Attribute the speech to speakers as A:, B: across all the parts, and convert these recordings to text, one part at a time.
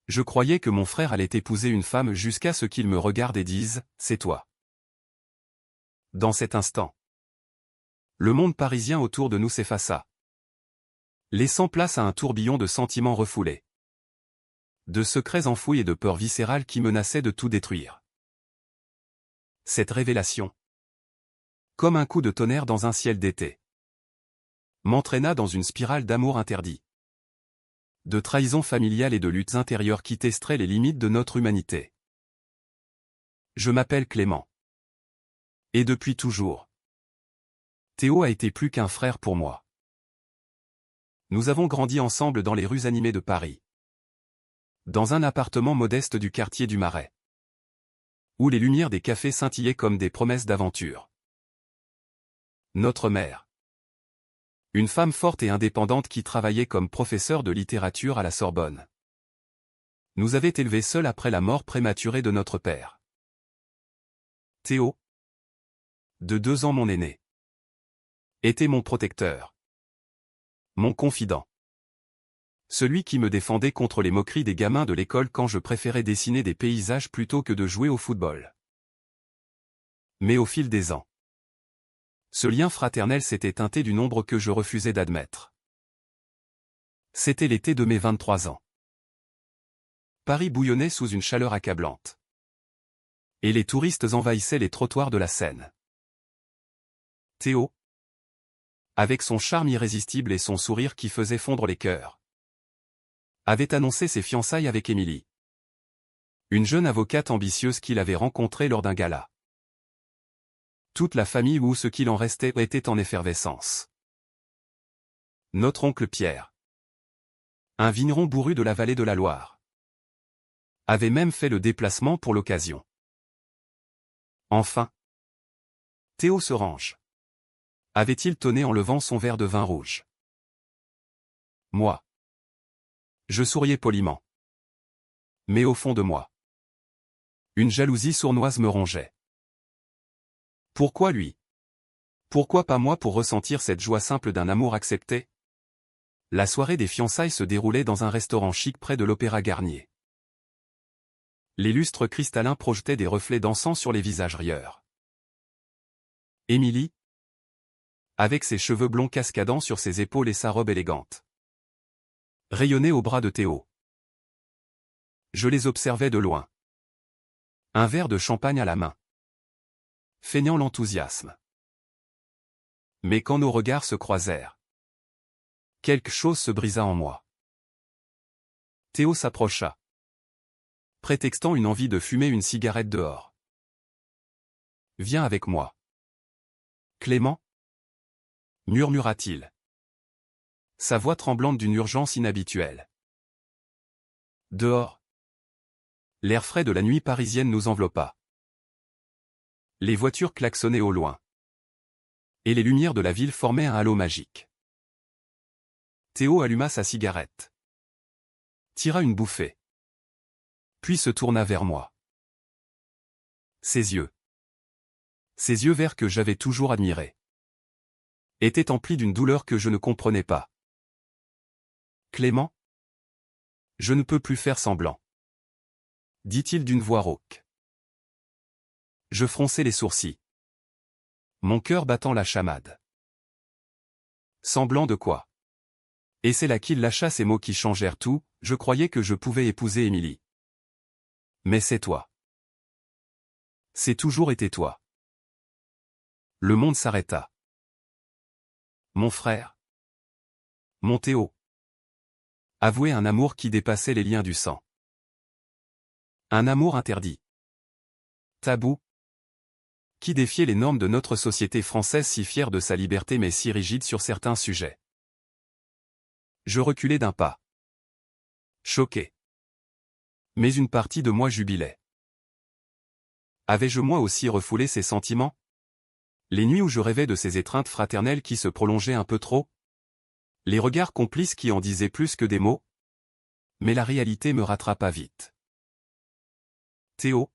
A: Je croyais que mon frère allait épouser une femme jusqu'à ce qu'il me regarde et dise « C'est toi ». Dans cet instant, le monde parisien autour de nous s'effaça, laissant place à un tourbillon de sentiments refoulés, de secrets enfouis et de peurs viscérales qui menaçaient de tout détruire. Cette révélation, comme un coup de tonnerre dans un ciel d'été, m'entraîna dans une spirale d'amour interdit, de trahison familiale et de luttes intérieures qui testeraient les limites de notre humanité. Je m'appelle Clément. Et depuis toujours, Théo a été plus qu'un frère pour moi. Nous avons grandi ensemble dans les rues animées de Paris, dans un appartement modeste du quartier du Marais, où les lumières des cafés scintillaient comme des promesses d'aventure. Notre mère, une femme forte et indépendante qui travaillait comme professeure de littérature à la Sorbonne, nous avait élevés seuls après la mort prématurée de notre père. Théo, de 2 ans mon aîné, était mon protecteur, mon confident. Celui qui me défendait contre les moqueries des gamins de l'école quand je préférais dessiner des paysages plutôt que de jouer au football. Mais au fil des ans, ce lien fraternel s'était teinté d'une ombre que je refusais d'admettre. C'était l'été de mes 23 ans. Paris bouillonnait sous une chaleur accablante. Et les touristes envahissaient les trottoirs de la Seine. Théo, avec son charme irrésistible et son sourire qui faisait fondre les cœurs, avait annoncé ses fiançailles avec Émilie, une jeune avocate ambitieuse qu'il avait rencontrée lors d'un gala. Toute la famille ou ce qu'il en restait était en effervescence. Notre oncle Pierre, un vigneron bourru de la vallée de la Loire, avait même fait le déplacement pour l'occasion. Enfin, Théo se range, avait-il tonné en levant son verre de vin rouge. Moi, je souriais poliment. Mais au fond de moi, une jalousie sournoise me rongeait. Pourquoi lui? Pourquoi pas moi pour ressentir cette joie simple d'un amour accepté? La soirée des fiançailles se déroulait dans un restaurant chic près de l'Opéra Garnier. Les lustres cristallins projetaient des reflets dansants sur les visages rieurs. Émilie, avec ses cheveux blonds cascadant sur ses épaules et sa robe élégante, rayonnait au bras de Théo. Je les observais de loin, un verre de champagne à la main, feignant l'enthousiasme. Mais quand nos regards se croisèrent, quelque chose se brisa en moi. Théo s'approcha, prétextant une envie de fumer une cigarette dehors. « Viens avec moi. »« Clément » murmura-t-il, sa voix tremblante d'une urgence inhabituelle. Dehors, l'air frais de la nuit parisienne nous enveloppa. Les voitures klaxonnaient au loin, et les lumières de la ville formaient un halo magique. Théo alluma sa cigarette, tira une bouffée, puis se tourna vers moi. Ses yeux verts que j'avais toujours admirés, étaient emplis d'une douleur que je ne comprenais pas. « Clément, je ne peux plus faire semblant, » dit-il d'une voix rauque. Je fronçai les sourcils, mon cœur battant la chamade. Semblant de quoi? Et c'est là qu'il lâcha ces mots qui changèrent tout. Je croyais que je pouvais épouser Émilie. Mais c'est toi. C'est toujours été toi. Le monde s'arrêta. Mon frère, mon Théo, avouait un amour qui dépassait les liens du sang. Un amour interdit, tabou, qui défiait les normes de notre société française si fière de sa liberté mais si rigide sur certains sujets. Je reculai d'un pas, choqué. Mais une partie de moi jubilait. Avais-je moi aussi refoulé ces sentiments? Les nuits où je rêvais de ces étreintes fraternelles qui se prolongeaient un peu trop? Les regards complices qui en disaient plus que des mots? Mais la réalité me rattrapa vite. Théo,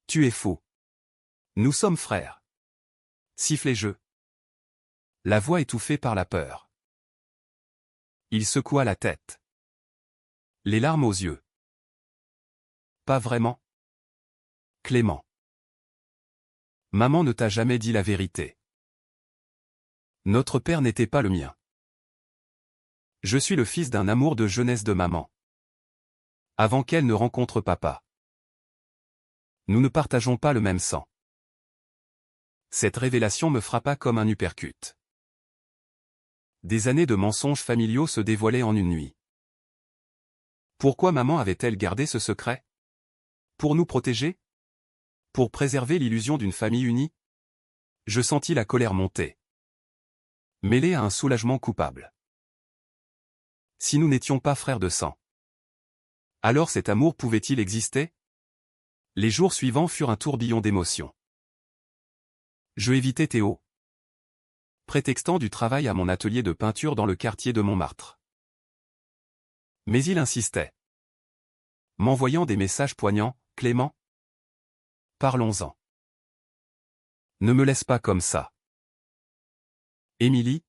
A: tu es fou. Nous sommes frères. Sifflai-je, la voix étouffée par la peur. Il secoua la tête, les larmes aux yeux. Pas vraiment. Clément. Maman ne t'a jamais dit la vérité. Notre père n'était pas le mien. Je suis le fils d'un amour de jeunesse de maman. Avant qu'elle ne rencontre papa. Nous ne partageons pas le même sang. Cette révélation me frappa comme un uppercut. Des années de mensonges familiaux se dévoilaient en une nuit. Pourquoi maman avait-elle gardé ce secret? Pour nous protéger? Pour préserver l'illusion d'une famille unie? Je sentis la colère monter, mêlée à un soulagement coupable. Si nous n'étions pas frères de sang, alors cet amour pouvait-il exister? Les jours suivants furent un tourbillon d'émotions. Je évitais Théo, prétextant du travail à mon atelier de peinture dans le quartier de Montmartre. Mais il insistait, m'envoyant des messages poignants. Clément, parlons-en. Ne me laisse pas comme ça. Émilie,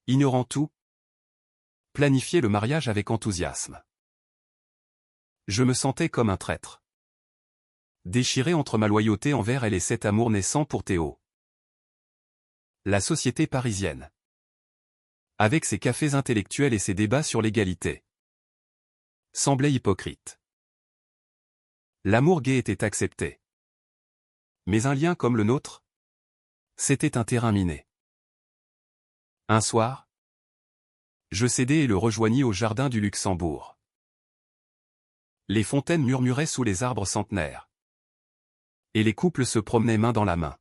A: ignorant tout, planifiait le mariage avec enthousiasme. Je me sentais comme un traître, déchiré entre ma loyauté envers elle et cet amour naissant pour Théo. La société parisienne, avec ses cafés intellectuels et ses débats sur l'égalité, semblait hypocrite. L'amour gay était accepté. Mais un lien comme le nôtre? C'était un terrain miné. Un soir, je cédai et le rejoignis au jardin du Luxembourg. Les fontaines murmuraient sous les arbres centenaires. Et les couples se promenaient main dans la main.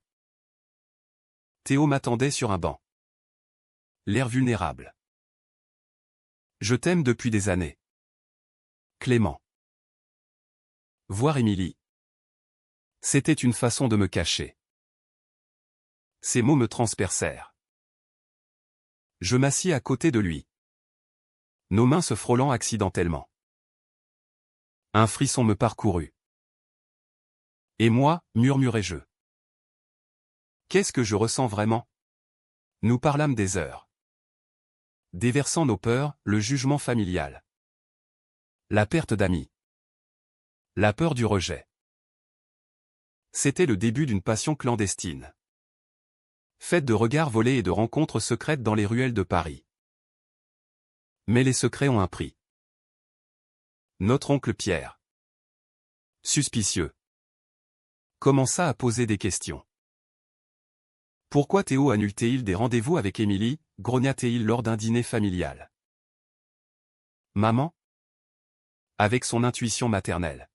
A: Théo m'attendait sur un banc, l'air vulnérable. Je t'aime depuis des années. Clément. Voir Émilie. C'était une façon de me cacher. Ces mots me transpercèrent. Je m'assis à côté de lui, nos mains se frôlant accidentellement. Un frisson me parcourut. Et moi, murmurai-je. Qu'est-ce que je ressens vraiment? Nous parlâmes des heures, déversant nos peurs, le jugement familial, la perte d'amis, la peur du rejet. C'était le début d'une passion clandestine, faite de regards volés et de rencontres secrètes dans les ruelles de Paris. Mais les secrets ont un prix. Notre oncle Pierre, suspicieux, commença à poser des questions. Pourquoi Théo annule-t-il des rendez-vous avec Émilie, grogna-t-il lors d'un dîner familial? Maman, avec son intuition maternelle,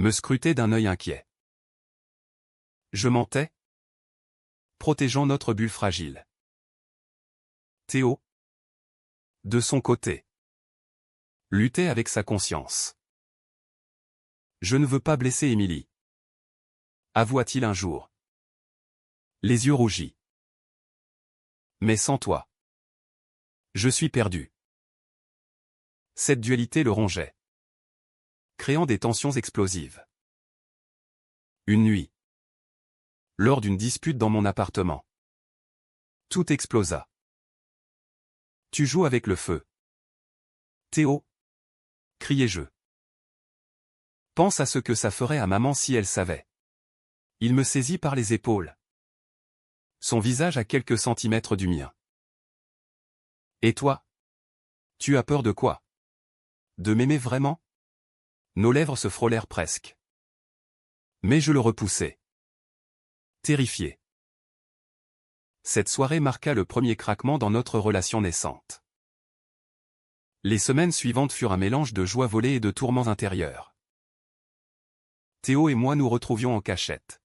A: me scrutait d'un œil inquiet. Je mentais, protégeant notre bulle fragile. Théo, de son côté, luttait avec sa conscience. Je ne veux pas blesser Émilie, avoua-t-il un jour, les yeux rougis. Mais sans toi, je suis perdu. Cette dualité le rongeait, créant des tensions explosives. Une nuit, lors d'une dispute dans mon appartement, tout explosa. Tu joues avec le feu. Théo, criai-je. Pense à ce que ça ferait à maman si elle savait. Il me saisit par les épaules, son visage à quelques centimètres du mien. Et toi? Tu as peur de quoi? De m'aimer vraiment? Nos lèvres se frôlèrent presque. Mais je le repoussai, terrifié. Cette soirée marqua le premier craquement dans notre relation naissante. Les semaines suivantes furent un mélange de joie volée et de tourments intérieurs. Théo et moi nous retrouvions en cachette,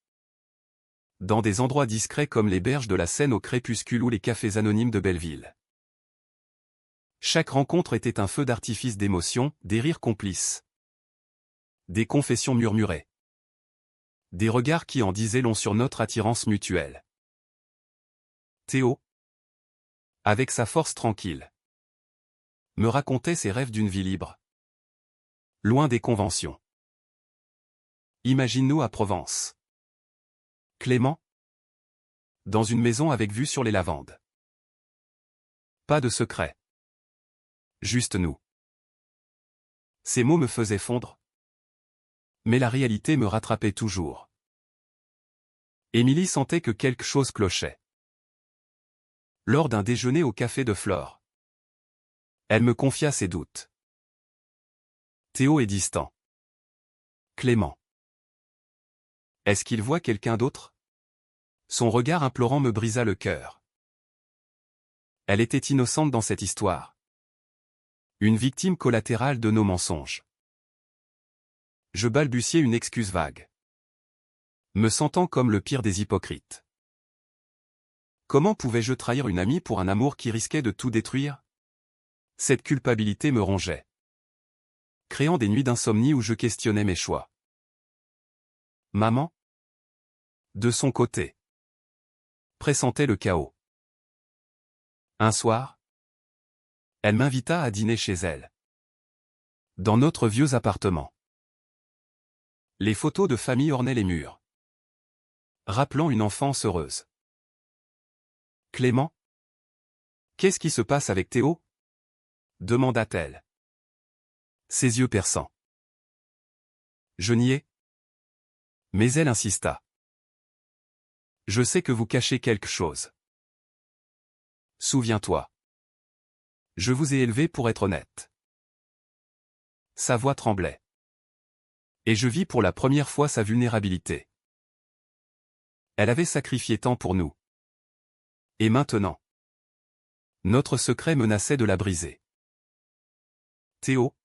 A: dans des endroits discrets comme les berges de la Seine au crépuscule ou les cafés anonymes de Belleville. Chaque rencontre était un feu d'artifice d'émotions, des rires complices, des confessions murmurées, des regards qui en disaient long sur notre attirance mutuelle. Théo, avec sa force tranquille, me racontait ses rêves d'une vie libre, loin des conventions. Imagine-nous à Provence. Clément, dans une maison avec vue sur les lavandes. Pas de secret. Juste nous. Ces mots me faisaient fondre, Mais la réalité me rattrapait toujours. Émilie sentait que quelque chose clochait. Lors d'un déjeuner au café de Flore, elle me confia ses doutes. Théo est distant. Clément. Est-ce qu'il voit quelqu'un d'autre? Son regard implorant me brisa le cœur. Elle était innocente dans cette histoire. Une victime collatérale de nos mensonges. Je balbutiai une excuse vague. Me sentant comme le pire des hypocrites. Comment pouvais-je trahir une amie pour un amour qui risquait de tout détruire? Cette culpabilité me rongeait, créant des nuits d'insomnie où je questionnais mes choix. Maman, de son côté, pressentait le chaos. Un soir, elle m'invita à dîner chez elle, dans notre vieux appartement. Les photos de famille ornaient les murs, rappelant une enfance heureuse. Clément? Qu'est-ce qui se passe avec Théo? Demanda-t-elle. Ses yeux perçants. Je niai. Mais elle insista. Je sais que vous cachez quelque chose. Souviens-toi. Je vous ai élevé pour être honnête. Sa voix tremblait. Et je vis pour la première fois sa vulnérabilité. Elle avait sacrifié tant pour nous. Et maintenant, notre secret menaçait de la briser. Théo,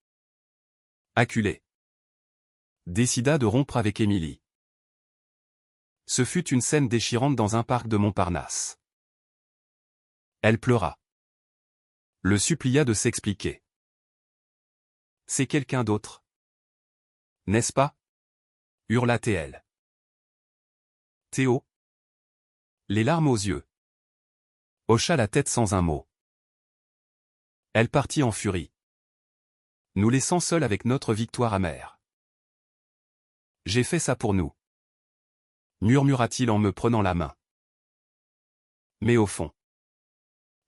A: acculé, décida de rompre avec Émilie. Ce fut une scène déchirante dans un parc de Montparnasse. Elle pleura. Le supplia de s'expliquer. C'est quelqu'un d'autre. N'est-ce pas? Hurla-t-elle. Théo, les larmes aux yeux, hocha la tête sans un mot. Elle partit en furie, nous laissant seuls avec notre victoire amère. J'ai fait ça pour nous, murmura-t-il en me prenant la main. Mais au fond,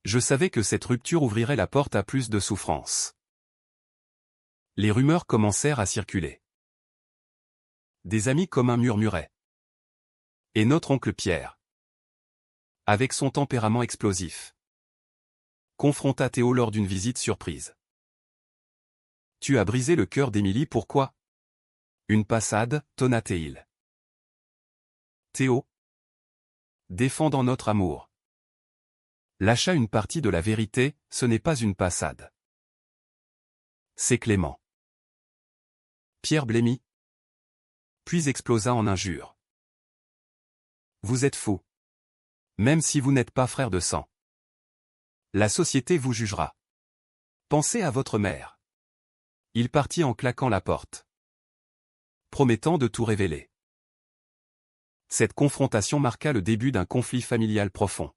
A: je savais que cette rupture ouvrirait la porte à plus de souffrance. Les rumeurs commencèrent à circuler. Des amis communs murmuraient. Et notre oncle Pierre, avec son tempérament explosif, confronta Théo lors d'une visite surprise. Tu as brisé le cœur d'Émilie, pourquoi? Une passade, tonna-t-il. Théo, défendant notre amour, lâcha une partie de la vérité, ce n'est pas une passade. C'est Clément. Pierre blêmit, puis explosa en injures. Vous êtes fou. Même si vous n'êtes pas frère de sang. La société vous jugera. Pensez à votre mère. Il partit en claquant la porte, promettant de tout révéler. Cette confrontation marqua le début d'un conflit familial profond.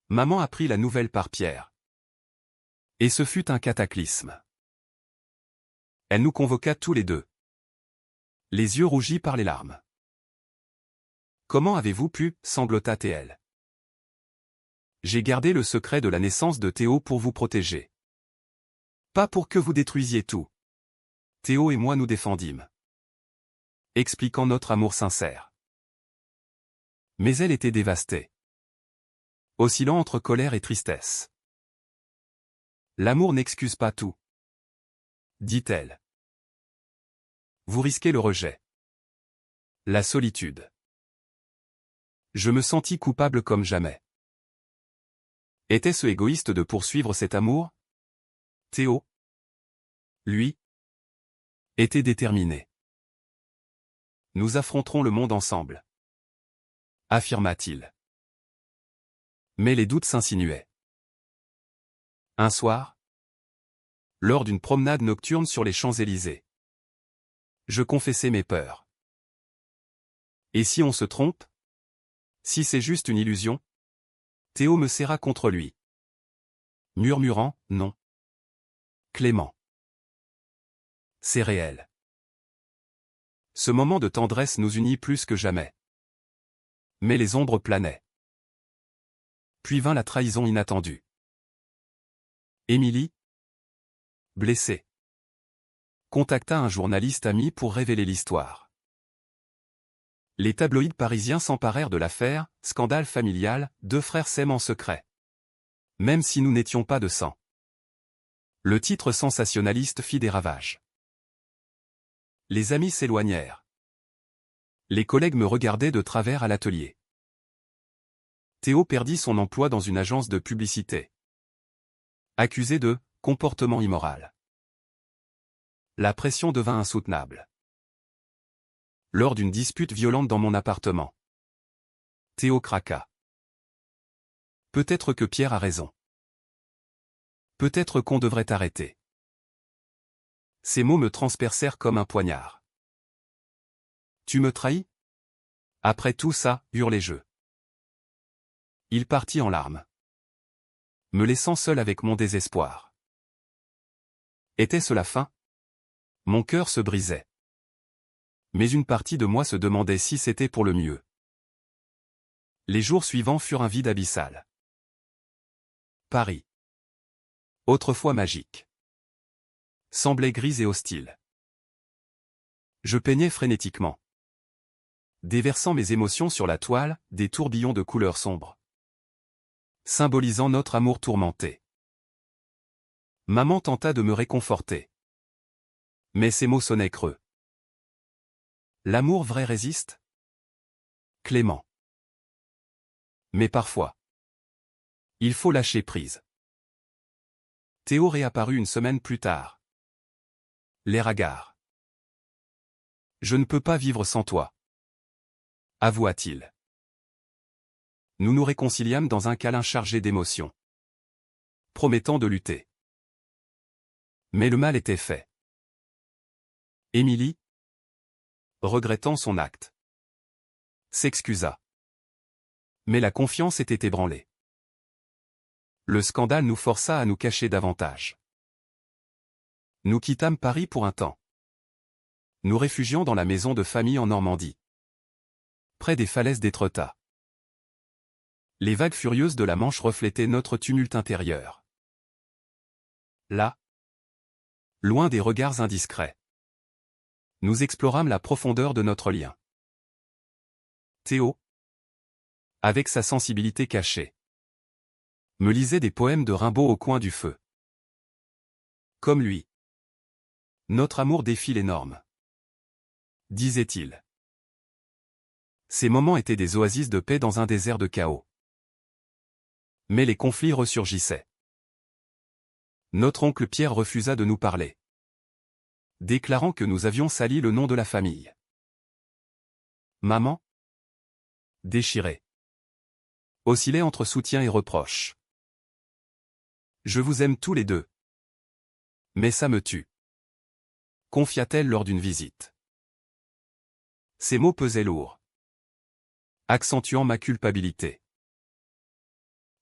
A: Maman apprit la nouvelle par Pierre. Et ce fut un cataclysme. Elle nous convoqua tous les deux, les yeux rougis par les larmes. Comment avez-vous pu, sanglota-t-elle. J'ai gardé le secret de la naissance de Théo pour vous protéger. Pas pour que vous détruisiez tout. Théo et moi nous défendîmes, expliquant notre amour sincère. Mais elle était dévastée, oscillant entre colère et tristesse. L'amour n'excuse pas tout, dit-elle. Vous risquez le rejet, la solitude. Je me sentis coupable comme jamais. Était-ce égoïste de poursuivre cet amour? Théo, lui, était déterminé. Nous affronterons le monde ensemble, affirma-t-il. Mais les doutes s'insinuaient. Un soir, lors d'une promenade nocturne sur les Champs-Élysées, je confessai mes peurs. Et si on se trompe? Si c'est juste une illusion? Théo me serra contre lui, murmurant, non. Clément. C'est réel. Ce moment de tendresse nous unit plus que jamais. Mais les ombres planaient. Puis vint la trahison inattendue. Émilie, blessée, contacta un journaliste ami pour révéler l'histoire. Les tabloïds parisiens s'emparèrent de l'affaire, scandale familial, deux frères s'aiment en secret. Même si nous n'étions pas de sang. Le titre sensationnaliste fit des ravages. Les amis s'éloignèrent. Les collègues me regardaient de travers à l'atelier. Théo perdit son emploi dans une agence de publicité. Accusé de comportement immoral. La pression devint insoutenable. Lors d'une dispute violente dans mon appartement. Théo craqua. Peut-être que Pierre a raison. Peut-être qu'on devrait arrêter. Ces mots me transpercèrent comme un poignard. Tu me trahis? Après tout ça, hurlai-je. Il partit en larmes. Me laissant seul avec mon désespoir. Était-ce la fin? Mon cœur se brisait. Mais une partie de moi se demandait si c'était pour le mieux. Les jours suivants furent un vide abyssal. Paris. Autrefois magique. Semblait grise et hostile. Je peignais frénétiquement. Déversant mes émotions sur la toile, des tourbillons de couleurs sombres. Symbolisant notre amour tourmenté. Maman tenta de me réconforter. Mais ces mots sonnaient creux. L'amour vrai résiste? Clément. Mais parfois, il faut lâcher prise. Théo réapparut une semaine plus tard. L'air hagard. Je ne peux pas vivre sans toi. Avoua-t-il. Nous nous réconciliâmes dans un câlin chargé d'émotions. Promettant de lutter. Mais le mal était fait. Émilie, regrettant son acte, s'excusa. Mais la confiance était ébranlée. Le scandale nous força à nous cacher davantage. Nous quittâmes Paris pour un temps. Nous réfugions dans la maison de famille en Normandie. Près des falaises d'Étretat. Les vagues furieuses de la Manche reflétaient notre tumulte intérieur. Là, loin des regards indiscrets, nous explorâmes la profondeur de notre lien. Théo, avec sa sensibilité cachée, me lisait des poèmes de Rimbaud au coin du feu. Comme lui. Notre amour défie les normes. Disait-il. Ces moments étaient des oasis de paix dans un désert de chaos. Mais les conflits ressurgissaient. Notre oncle Pierre refusa de nous parler. Déclarant que nous avions sali le nom de la famille. Maman, déchirée, oscillait entre soutien et reproche. Je vous aime tous les deux. Mais ça me tue. Confia-t-elle lors d'une visite. Ces mots pesaient lourd. Accentuant ma culpabilité.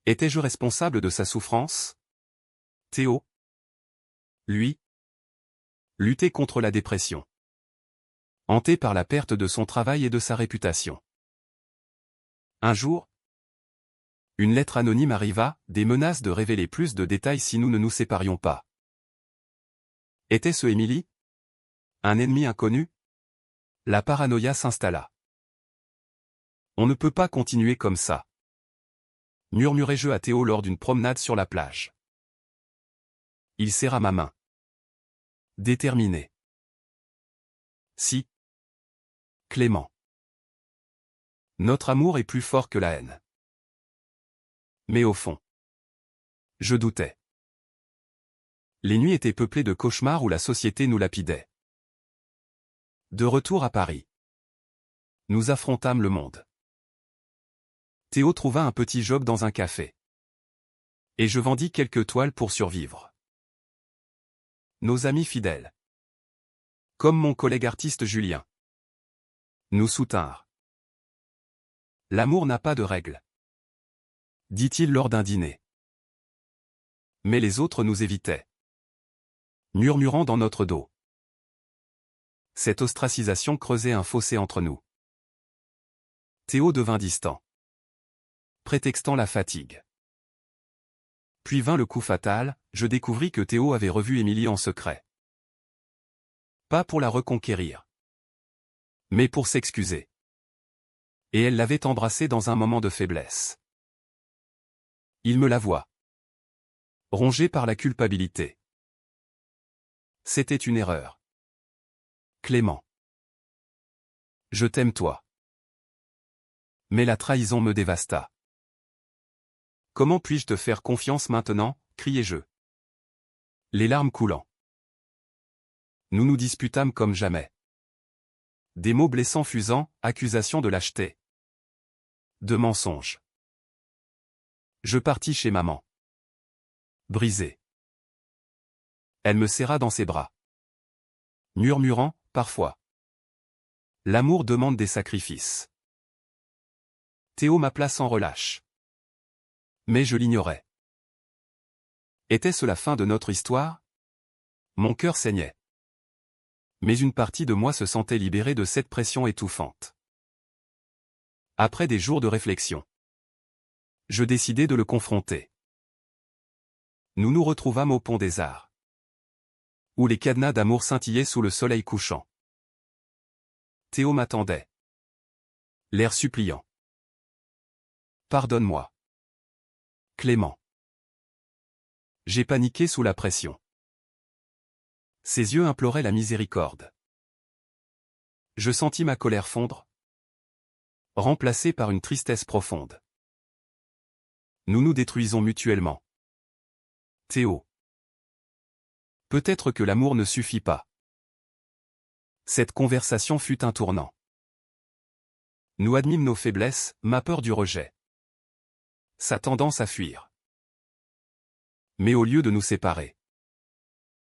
A: Étais-je responsable de sa souffrance? Théo, lui, luttait contre la dépression. Hanté par la perte de son travail et de sa réputation. Un jour, une lettre anonyme arriva, des menaces de révéler plus de détails si nous ne nous séparions pas. Était-ce Émilie? Un ennemi inconnu? La paranoïa s'installa. On ne peut pas continuer comme ça. Murmurai-je à Théo lors d'une promenade sur la plage. Il serra ma main. Déterminé. Si. Clément. Notre amour est plus fort que la haine. Mais au fond, je doutais. Les nuits étaient peuplées de cauchemars où la société nous lapidait. De retour à Paris, nous affrontâmes le monde. Théo trouva un petit job dans un café. Et je vendis quelques toiles pour survivre. Nos amis fidèles, comme mon collègue artiste Julien, nous soutinrent. L'amour n'a pas de règles, dit-il lors d'un dîner. Mais les autres nous évitaient, murmurant dans notre dos. Cette ostracisation creusait un fossé entre nous. Théo devint distant, prétextant la fatigue. Puis vint le coup fatal, je découvris que Théo avait revu Émilie en secret. Pas pour la reconquérir, mais pour s'excuser. Et elle l'avait embrassé dans un moment de faiblesse. Il me l'avoua. Rongé par la culpabilité. C'était une erreur. Clément. Je t'aime toi. Mais la trahison me dévasta. Comment puis-je te faire confiance maintenant, criai-je. Les larmes coulant. Nous nous disputâmes comme jamais. Des mots blessants fusant, accusations de lâcheté. De mensonges. Je partis chez maman. Brisé. Elle me serra dans ses bras. Murmurant, parfois. L'amour demande des sacrifices. Théo m'appela sans relâche. Mais je l'ignorais. Était-ce la fin de notre histoire? Mon cœur saignait. Mais une partie de moi se sentait libérée de cette pression étouffante. Après des jours de réflexion, je décidai de le confronter. Nous nous retrouvâmes au Pont des Arts, où les cadenas d'amour scintillaient sous le soleil couchant. Théo m'attendait. L'air suppliant. Pardonne-moi. Clément. J'ai paniqué sous la pression. Ses yeux imploraient la miséricorde. Je sentis ma colère fondre, remplacée par une tristesse profonde. Nous nous détruisons mutuellement. Théo. Peut-être que l'amour ne suffit pas. Cette conversation fut un tournant. Nous admîmes nos faiblesses, ma peur du rejet. Sa tendance à fuir. Mais au lieu de nous séparer,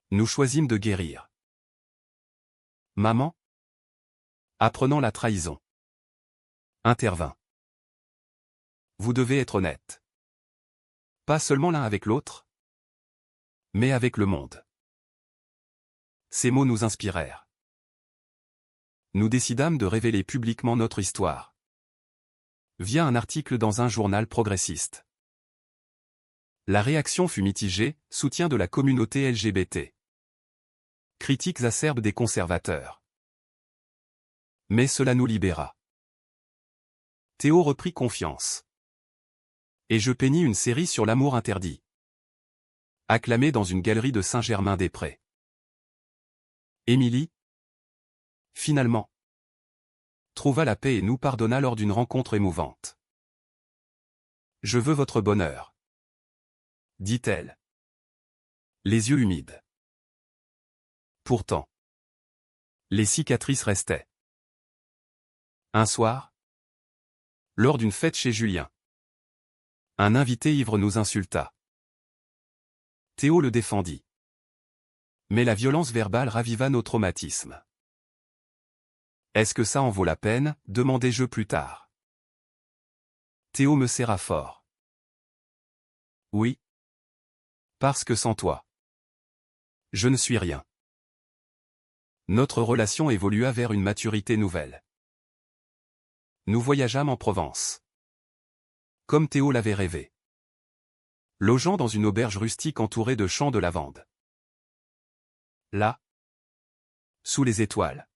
A: nous choisîmes de guérir. Maman, apprenant la trahison, intervint. Vous devez être honnête. Pas seulement l'un avec l'autre, mais avec le monde. Ces mots nous inspirèrent. Nous décidâmes de révéler publiquement notre histoire. Via un article dans un journal progressiste. La réaction fut mitigée, soutien de la communauté LGBT. Critiques acerbes des conservateurs. Mais cela nous libéra. Théo reprit confiance. Et je peignis une série sur l'amour interdit. Acclamée dans une galerie de Saint-Germain-des-Prés. Émilie, finalement, trouva la paix et nous pardonna lors d'une rencontre émouvante. Je veux votre bonheur, dit-elle. Les yeux humides. Pourtant, les cicatrices restaient. Un soir, lors d'une fête chez Julien, un invité ivre nous insulta. Théo le défendit. Mais la violence verbale raviva nos traumatismes. Est-ce que ça en vaut la peine, demandai-je plus tard. Théo me serra fort. Oui. Parce que sans toi, je ne suis rien. Notre relation évolua vers une maturité nouvelle. Nous voyageâmes en Provence. Comme Théo l'avait rêvé. Logeant dans une auberge rustique entourée de champs de lavande. Là, sous les étoiles,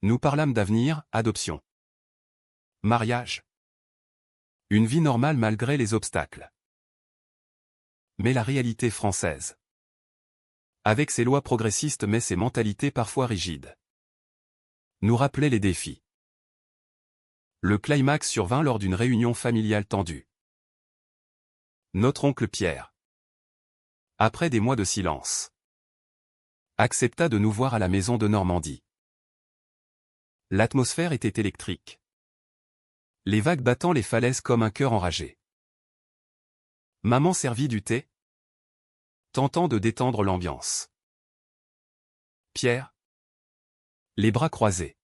A: nous parlâmes d'avenir, adoption, mariage. Une vie normale malgré les obstacles. Mais la réalité française, avec ses lois progressistes mais ses mentalités parfois rigides, nous rappelait les défis. Le climax survint lors d'une réunion familiale tendue. Notre oncle Pierre, après des mois de silence, accepta de nous voir à la maison de Normandie. L'atmosphère était électrique. Les vagues battant les falaises comme un cœur enragé. Maman servit du thé, tentant de détendre l'ambiance. Pierre, les bras croisés,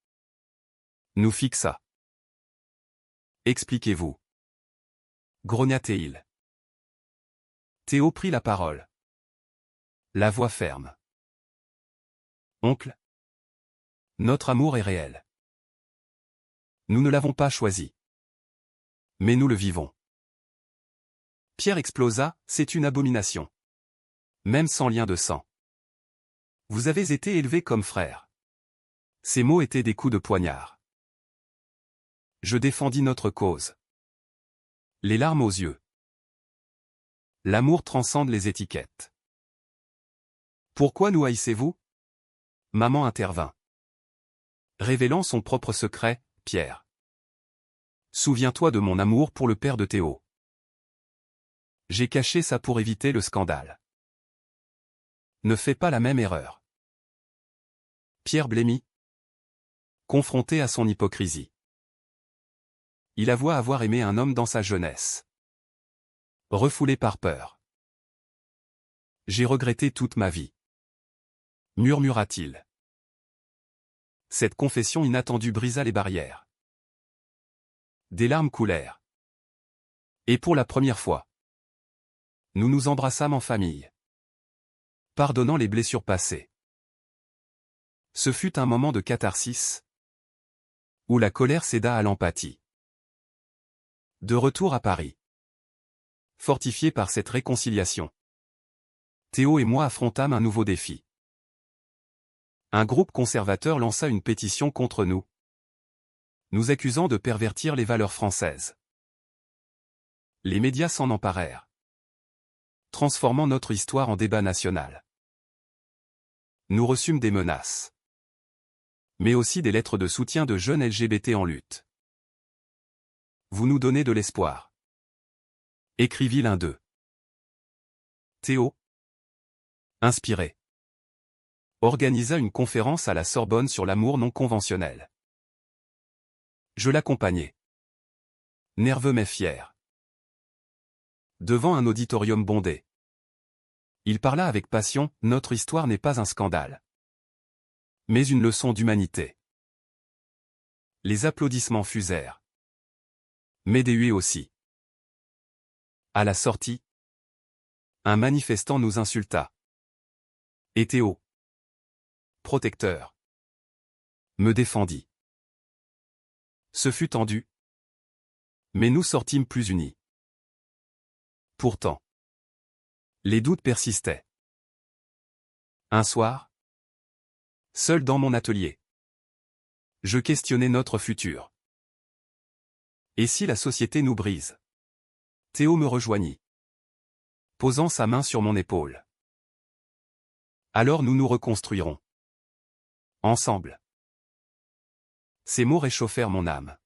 A: nous fixa. Expliquez-vous. Grogna-t-il. Théo prit la parole. La voix ferme. Oncle, notre amour est réel. Nous ne l'avons pas choisi. Mais nous le vivons. Pierre explosa, c'est une abomination. Même sans lien de sang. Vous avez été élevés comme frères. Ces mots étaient des coups de poignard. Je défendis notre cause. Les larmes aux yeux. L'amour transcende les étiquettes. Pourquoi nous haïssez-vous? Maman intervint. Révélant son propre secret, Pierre. Souviens-toi de mon amour pour le père de Théo. J'ai caché ça pour éviter le scandale. Ne fais pas la même erreur. Pierre blêmit, confronté à son hypocrisie. Il avoua avoir aimé un homme dans sa jeunesse. Refoulé par peur. J'ai regretté toute ma vie. Murmura-t-il. Cette confession inattendue brisa les barrières. Des larmes coulèrent. Et pour la première fois, nous nous embrassâmes en famille, pardonnant les blessures passées. Ce fut un moment de catharsis, où la colère céda à l'empathie. De retour à Paris, fortifié par cette réconciliation, Théo et moi affrontâmes un nouveau défi. Un groupe conservateur lança une pétition contre nous, nous accusant de pervertir les valeurs françaises. Les médias s'en emparèrent, transformant notre histoire en débat national. Nous reçûmes des menaces, mais aussi des lettres de soutien de jeunes LGBT en lutte. Vous nous donnez de l'espoir, écrivit l'un d'eux. Théo, inspiré, organisa une conférence à la Sorbonne sur l'amour non conventionnel. Je l'accompagnai. Nerveux mais fier. Devant un auditorium bondé. Il parla avec passion, notre histoire n'est pas un scandale, mais une leçon d'humanité. Les applaudissements fusèrent. Mais des huées aussi. À la sortie, un manifestant nous insulta. Et Théo, protecteur, me défendit. Ce fut tendu, mais nous sortîmes plus unis. Pourtant, les doutes persistaient. Un soir, seul dans mon atelier, je questionnais notre futur. Et si la société nous brise? Théo me rejoignit, posant sa main sur mon épaule. Alors nous nous reconstruirons. Ensemble. Ces mots réchauffèrent mon âme.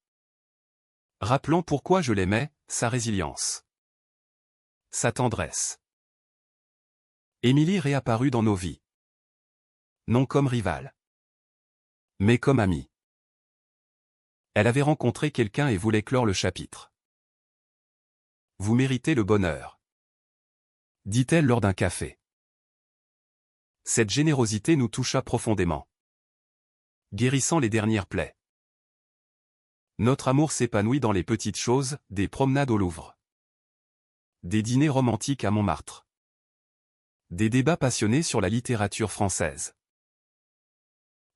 A: Rappelant pourquoi je l'aimais, sa résilience. Sa tendresse. Émilie réapparut dans nos vies. Non comme rivale, mais comme amie. Elle avait rencontré quelqu'un et voulait clore le chapitre. Vous méritez le bonheur, dit-elle lors d'un café. Cette générosité nous toucha profondément, guérissant les dernières plaies. Notre amour s'épanouit dans les petites choses, des promenades au Louvre, des dîners romantiques à Montmartre, des débats passionnés sur la littérature française.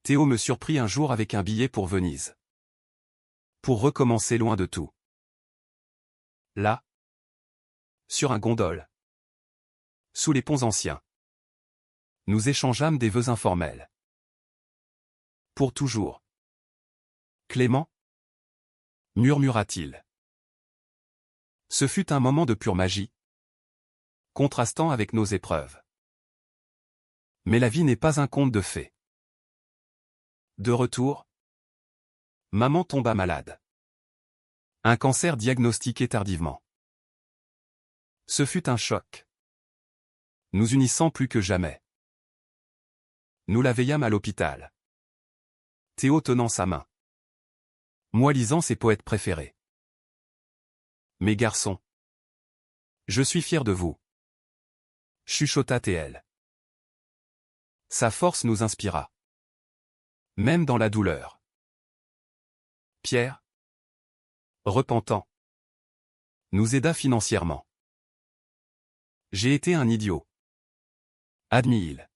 A: Théo me surprit un jour avec un billet pour Venise. Pour recommencer loin de tout. Là, sur un gondole, sous les ponts anciens, nous échangeâmes des vœux informels. Pour toujours. Clément? Murmura-t-il. Ce fut un moment de pure magie, contrastant avec nos épreuves. Mais la vie n'est pas un conte de fées. De retour, maman tomba malade. Un cancer diagnostiqué tardivement. Ce fut un choc, nous unissant plus que jamais. Nous la veillâmes à l'hôpital. Théo tenant sa main. Moi lisant ses poètes préférés. Mes garçons, je suis fier de vous, chuchota Théel. Sa force nous inspira. Même dans la douleur. Pierre, repentant, nous aida financièrement. J'ai été un idiot, admit-il.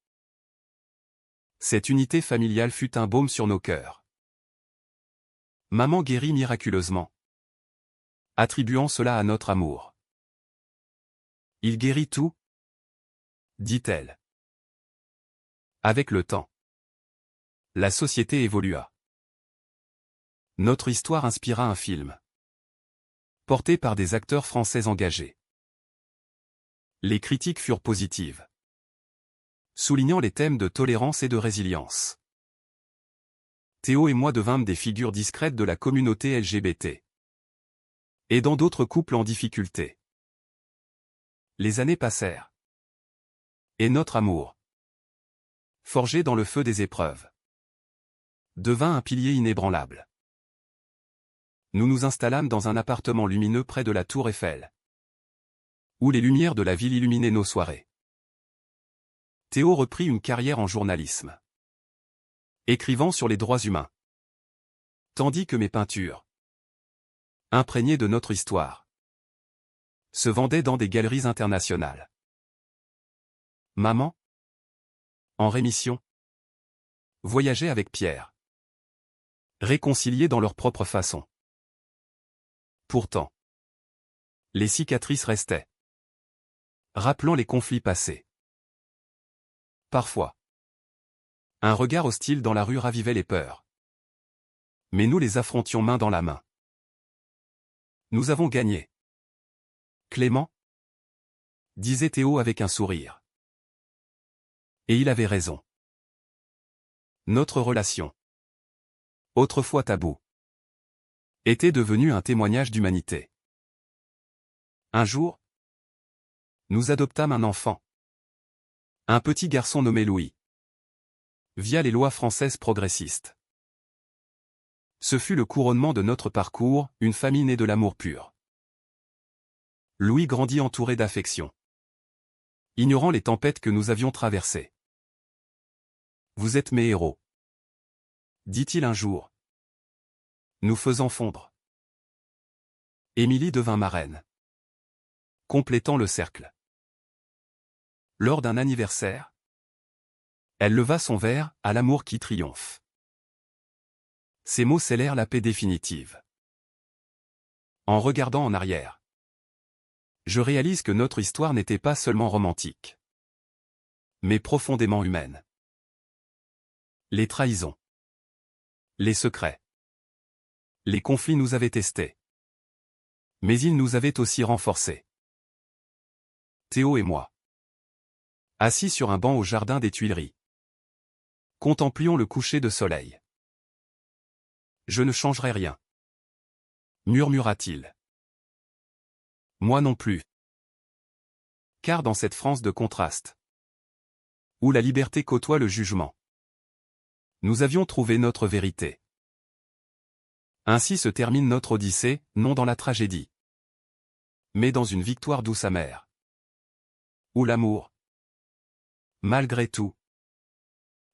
A: Cette unité familiale fut un baume sur nos cœurs. Maman guérit miraculeusement, attribuant cela à notre amour. Il guérit tout, dit-elle. Avec le temps, la société évolua. Notre histoire inspira un film, porté par des acteurs français engagés. Les critiques furent positives, soulignant les thèmes de tolérance et de résilience. Théo et moi devînmes des figures discrètes de la communauté LGBT, aidant d'autres couples en difficulté. Les années passèrent. Et notre amour, forgé dans le feu des épreuves, devint un pilier inébranlable. Nous nous installâmes dans un appartement lumineux près de la tour Eiffel, où les lumières de la ville illuminaient nos soirées. Théo reprit une carrière en journalisme, écrivant sur les droits humains, tandis que mes peintures, imprégnées de notre histoire, se vendaient dans des galeries internationales. Maman, en rémission, voyageait avec Pierre, réconciliés dans leur propre façon. Pourtant, les cicatrices restaient, rappelant les conflits passés. Parfois, un regard hostile dans la rue ravivait les peurs. Mais nous les affrontions main dans la main. Nous avons gagné. Clément, disait Théo avec un sourire. Et il avait raison. Notre relation, autrefois taboue, était devenue un témoignage d'humanité. Un jour, nous adoptâmes un enfant. Un petit garçon nommé Louis. Via les lois françaises progressistes. Ce fut le couronnement de notre parcours, une famille née de l'amour pur. Louis grandit entouré d'affection, ignorant les tempêtes que nous avions traversées. Vous êtes mes héros, dit-il un jour, nous faisant fondre. Émilie devint marraine, complétant le cercle. Lors d'un anniversaire, elle leva son verre à l'amour qui triomphe. Ces mots scellèrent la paix définitive. En regardant en arrière, je réalise que notre histoire n'était pas seulement romantique, mais profondément humaine. Les trahisons, les secrets, les conflits nous avaient testés. Mais ils nous avaient aussi renforcés. Théo et moi, assis sur un banc au jardin des Tuileries, contemplions le coucher de soleil. Je ne changerai rien, murmura-t-il. Moi non plus. Car dans cette France de contraste, où la liberté côtoie le jugement, nous avions trouvé notre vérité. Ainsi se termine notre odyssée, non dans la tragédie, mais dans une victoire douce amère, où l'amour, malgré tout,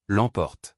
A: l'emporte.